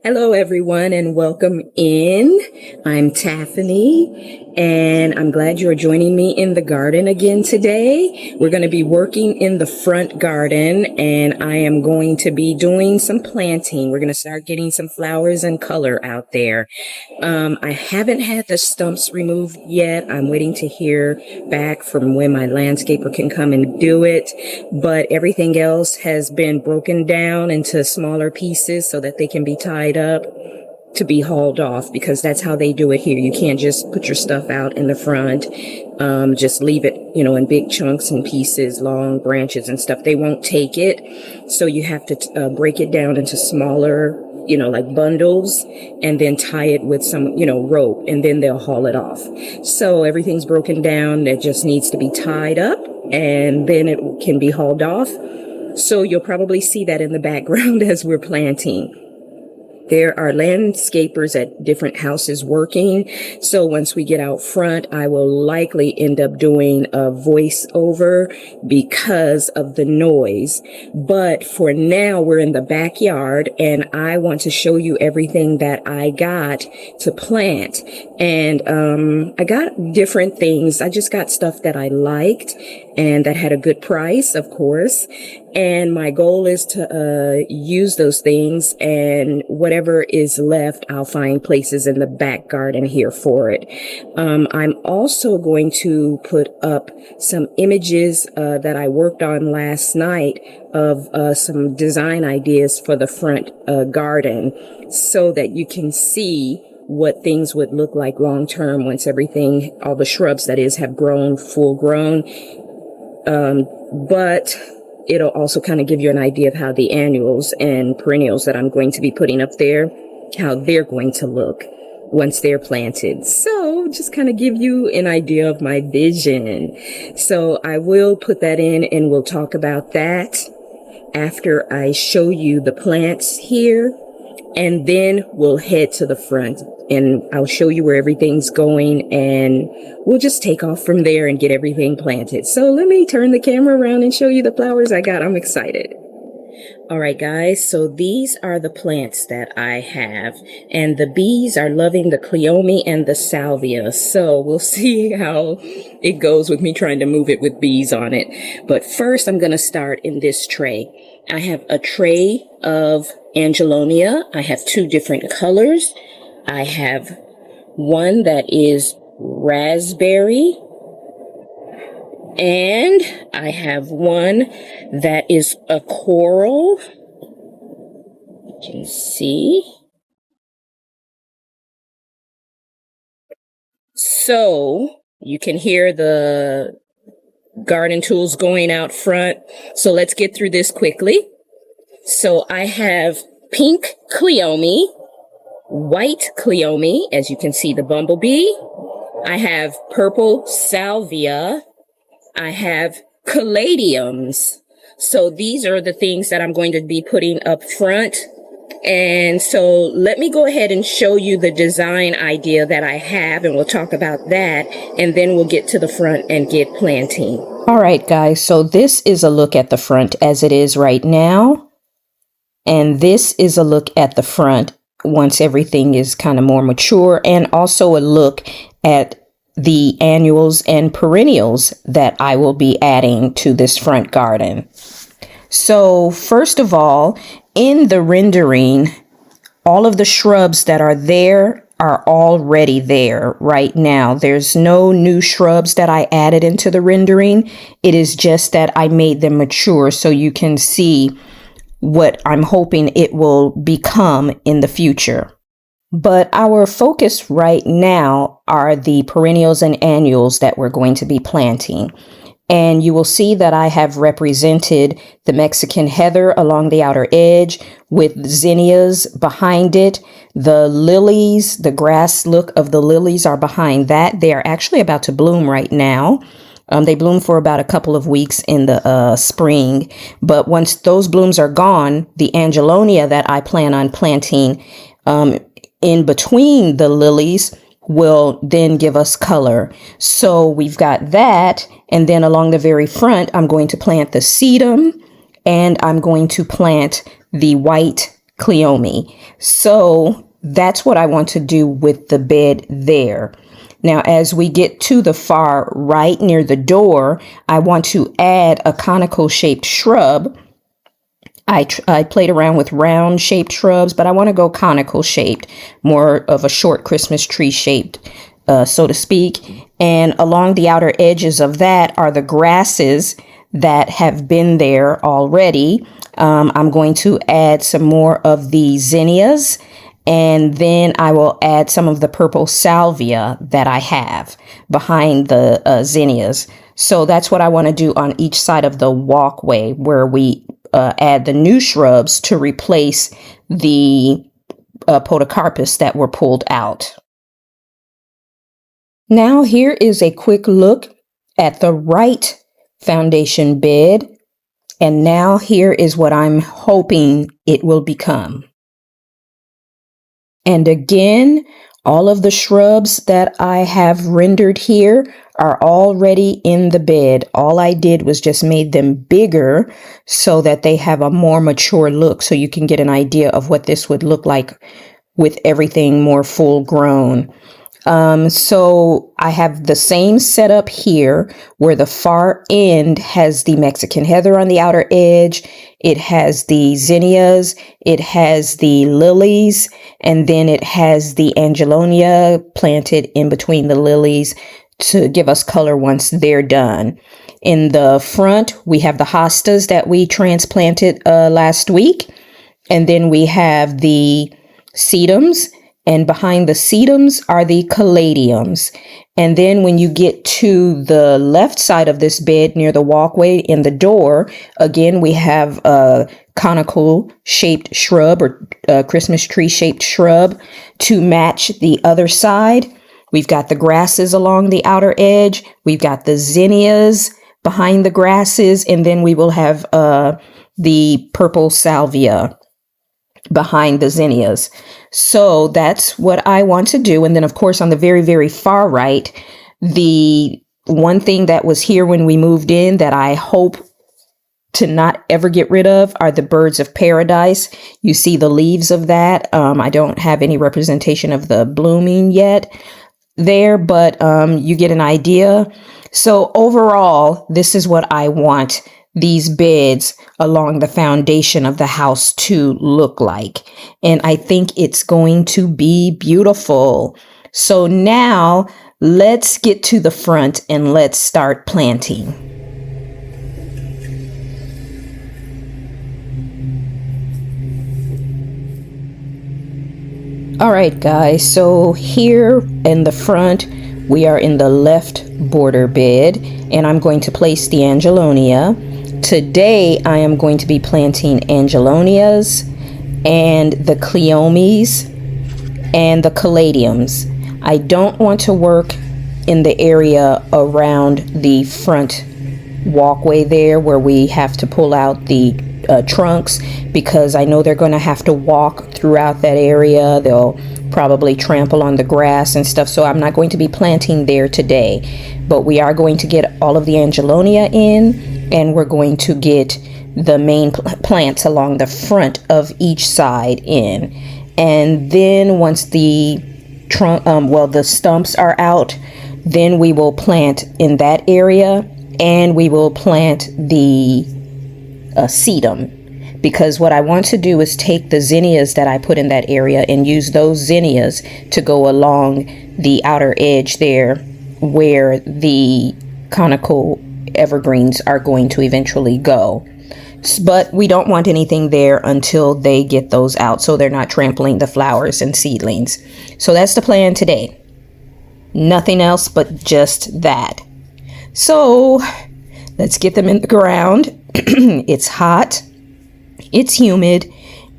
Hello, everyone, and welcome in. I'm Taffany, and I'm glad you're joining me in the garden again today. We're going to be working in the front garden, and I am going to be doing some planting. We're going to start getting some flowers and color out there. I haven't had the stumps removed yet. I'm waiting to hear back from when my landscaper can come and do it, but everything else has been broken down into smaller pieces so that they can be tied up to be hauled off, because that's how they do it here. You can't just put your stuff out in the front, just leave it, in big chunks and pieces, long branches and stuff. They won't take it. So you have to break it down into smaller, like bundles, and then tie it with some, rope, and then they'll haul it off. So everything's broken down. It just needs to be tied up, and then it can be hauled off. So you'll probably see that in the background as we're planting. There are landscapers at different houses working. So once we get out front, I will likely end up doing a voiceover because of the noise. But for now, we're in the backyard, and I want to show you everything that I got to plant. And I got different things. I just got stuff that I liked and that had a good price, of course. And my goal is to use those things, and whatever is left, I'll find places in the back garden here for it. I'm also going to put up some images that I worked on last night of some design ideas for the front garden, so that you can see what things would look like long term once everything, all the shrubs that is, have grown full grown. But it'll also kind of give you an idea of how the annuals and perennials that I'm going to be putting up there, how they're going to look once they're planted. So just kind of give you an idea of my vision. So I will put that in, and we'll talk about that after I show you the plants here. And then we'll head to the front, and I'll show you where everything's going, and we'll just take off from there and get everything planted. So let me turn the camera around and show you the flowers I got. I'm excited. All right, guys, so these are the plants that I have, and the bees are loving the cleome and the salvia. So we'll see how it goes with me trying to move it with bees on it. But first, I'm going to start in this tray. I have a tray of Angelonia. I have two different colors. I have one that is raspberry, and I have one that is a coral. You can see. So you can hear the garden tools going out front. So let's get through this quickly. So I have pink cleome, white cleome, as you can see the bumblebee. I have purple salvia. I have caladiums. So these are the things that I'm going to be putting up front. And so let me go ahead and show you the design idea that I have, and we'll talk about that, and then we'll get to the front and get planting. All right, guys, so this is a look at the front as it is right now. And this is a look at the front once everything is kind of more mature, and also a look at the annuals and perennials that I will be adding to this front garden. So first of all, in the rendering, all of the shrubs that are there are already there right now. There's no new shrubs that I added into the rendering. It is just that I made them mature so you can see what I'm hoping it will become in the future. But our focus right now are the perennials and annuals that we're going to be planting. And you will see that I have represented the Mexican heather along the outer edge with zinnias behind it. The lilies, the grass look of the lilies are behind that. They are actually about to bloom right now. They bloom for about a couple of weeks in the spring. But once those blooms are gone, the Angelonia that I plan on planting in between the lilies will then give us color. So we've got that. And then along the very front, I'm going to plant the sedum and I'm going to plant the white cleome. So that's what I want to do with the bed there. Now, as we get to the far right near the door, I want to add a conical shaped shrub. I played around with round shaped shrubs, but I want to go conical shaped, more of a short Christmas tree shaped, so to speak. And along the outer edges of that are the grasses that have been there already. I'm going to add some more of the zinnias, and then I will add some of the purple salvia that I have behind the zinnias. So that's what I want to do on each side of the walkway where we add the new shrubs to replace the podocarpus that were pulled out. Now here is a quick look at the right foundation bed. And now here is what I'm hoping it will become. And again, all of the shrubs that I have rendered here are already in the bed. All I did was just made them bigger so that they have a more mature look, so you can get an idea of what this would look like with everything more full grown. So I have the same setup here where the far end has the Mexican heather on the outer edge. It has the zinnias, it has the lilies, and then it has the angelonia planted in between the lilies to give us color once they're done. In the front, we have the hostas that we transplanted last week. And then we have the sedums. And behind the sedums are the caladiums. And then when you get to the left side of this bed near the walkway in the door, again, we have a conical shaped shrub or Christmas tree shaped shrub to match the other side. We've got the grasses along the outer edge. We've got the zinnias behind the grasses. And then we will have the purple salvia behind the zinnias. So that's what I want to do. And then, of course, on the very, very far right, the one thing that was here when we moved in that I hope to not ever get rid of are the birds of paradise. You see the leaves of that. I don't have any representation of the blooming yet there, but you get an idea. So overall, this is what I want these beds along the foundation of the house to look like. And I think it's going to be beautiful. So now let's get to the front and let's start planting. All right, guys, so here in the front, we are in the left border bed, and I'm going to place the angelonia. Today, I am going to be planting angelonias and the cleomes and the caladiums. I don't want to work in the area around the front walkway there where we have to pull out the trunks, because I know they're going to have to walk throughout that area. They'll probably trample on the grass and stuff. So I'm not going to be planting there today, but we are going to get all of the angelonia in, and we're going to get the main plants along the front of each side in. And then once the trunk, the stumps are out, then we will plant in that area, and we will plant the sedum, because what I want to do is take the zinnias that I put in that area and use those zinnias to go along the outer edge there where the conical evergreens are going to eventually go. But we don't want anything there until they get those out, so they're not trampling the flowers and seedlings. So that's the plan today. Nothing else but just that. So let's get them in the ground. It's hot, it's humid,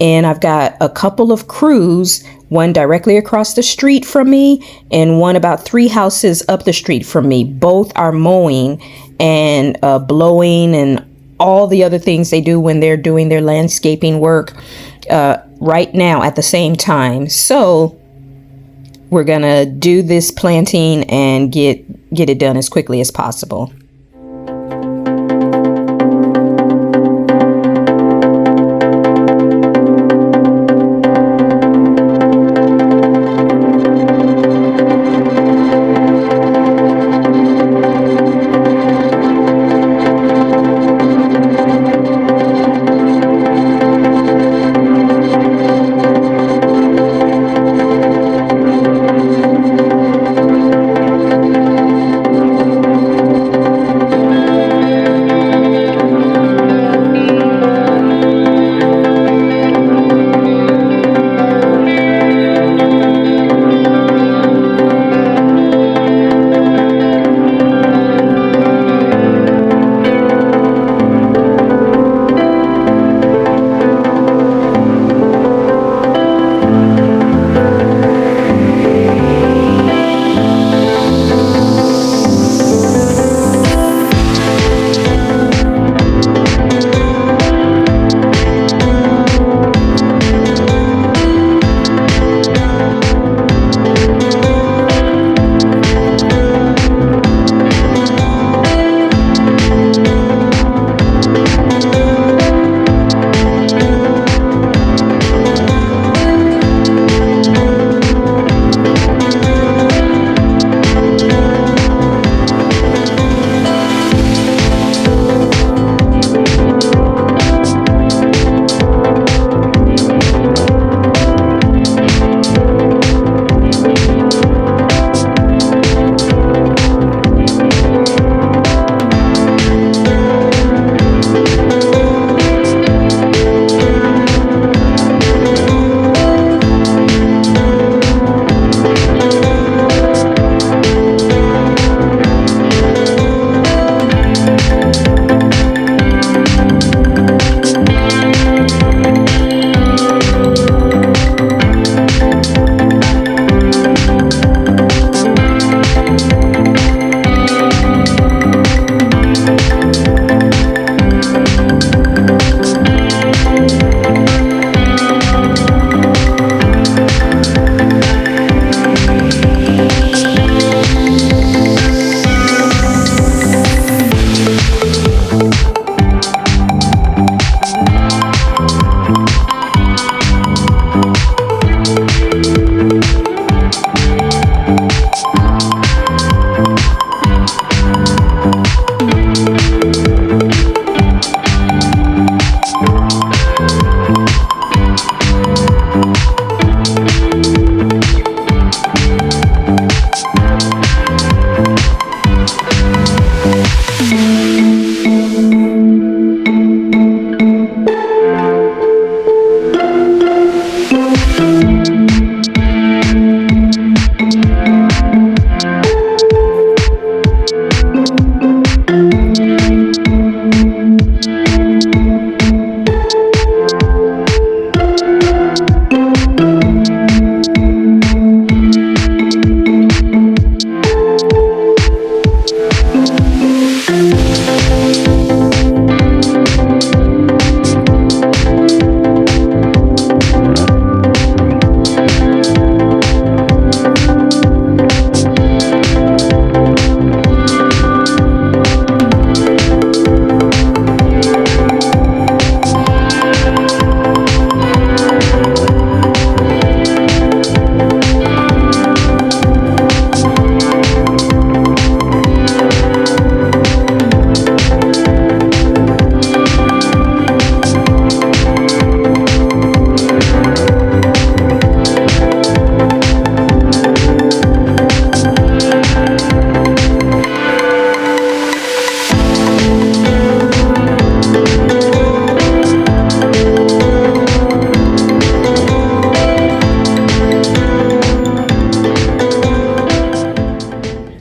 and I've got a couple of crews, one directly across the street from me and one about 3 houses up the street from me. Both are mowing and blowing and all the other things they do when they're doing their landscaping work right now at the same time. So we're gonna do this planting and get it done as quickly as possible.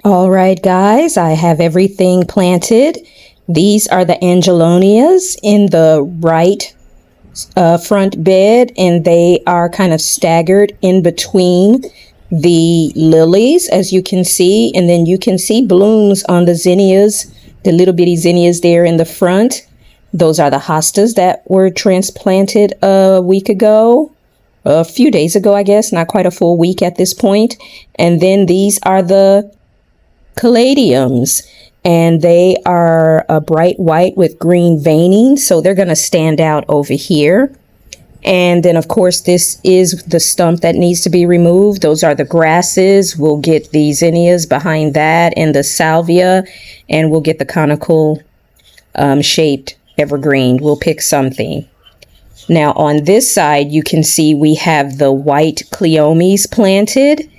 All right, guys, I have everything planted. These are the angelonias in the right front bed, and they are kind of staggered in between the lilies, as you can see. And then you can see blooms on the zinnias, the little bitty zinnias there in the front. Those are the hostas that were transplanted a week ago. a few days ago, I guess, not quite a full week at this point. And then these are the caladiums, and they are a bright white with green veining. So they're going to stand out over here. And then, of course, this is the stump that needs to be removed. Those are the grasses. We'll get the zinnias behind that and the salvia, and we'll get the conical shaped evergreen. We'll pick something. Now, on this side, you can see we have the white cleomes planted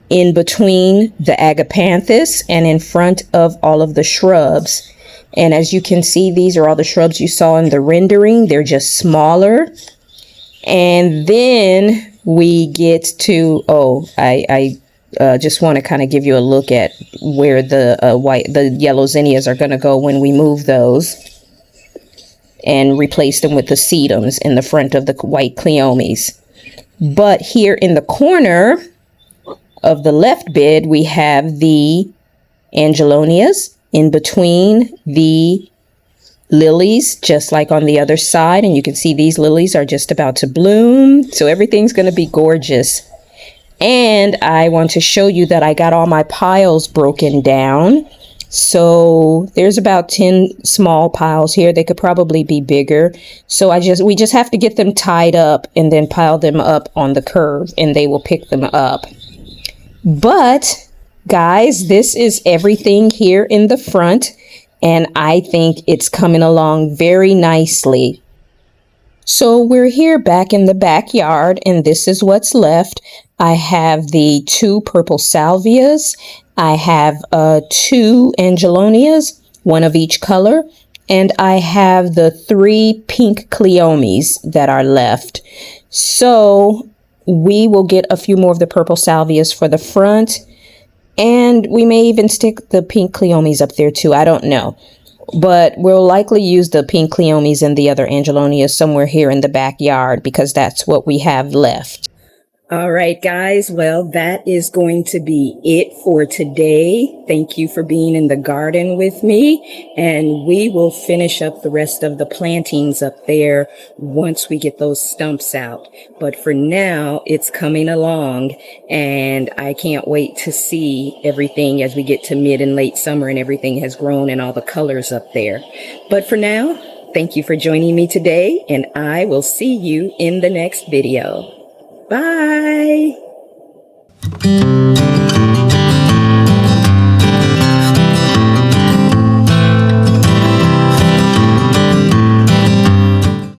in between the agapanthus and in front of all of the shrubs. And as you can see, these are all the shrubs you saw in the rendering. They're just smaller. And then we get to, I just want to kind of give you a look at where the yellow zinnias are going to go when we move those and replace them with the sedums in the front of the white cleomes. But here in the corner of the left bed, we have the angelonias in between the lilies, just like on the other side. And you can see these lilies are just about to bloom. So everything's going to be gorgeous. And I want to show you that I got all my piles broken down. So there's about 10 small piles here. They could probably be bigger. So we just have to get them tied up and then pile them up on the curve, and they will pick them up. But guys, this is everything here in the front. And I think it's coming along very nicely. So we're here back in the backyard, and this is what's left. I have the 2 purple salvias. I have 2 angelonias, 1 of each color. And I have the 3 pink cleomes that are left. So we will get a few more of the purple salvias for the front. And we may even stick the pink cleomes up there too. I don't know. But we'll likely use the pink cleomes and the other angelonias somewhere here in the backyard because that's what we have left. All right, guys. Well, that is going to be it for today. Thank you for being in the garden with me. And we will finish up the rest of the plantings up there once we get those stumps out. But for now, it's coming along, and I can't wait to see everything as we get to mid and late summer and everything has grown and all the colors up there. But for now, thank you for joining me today, and I will see you in the next video. Bye.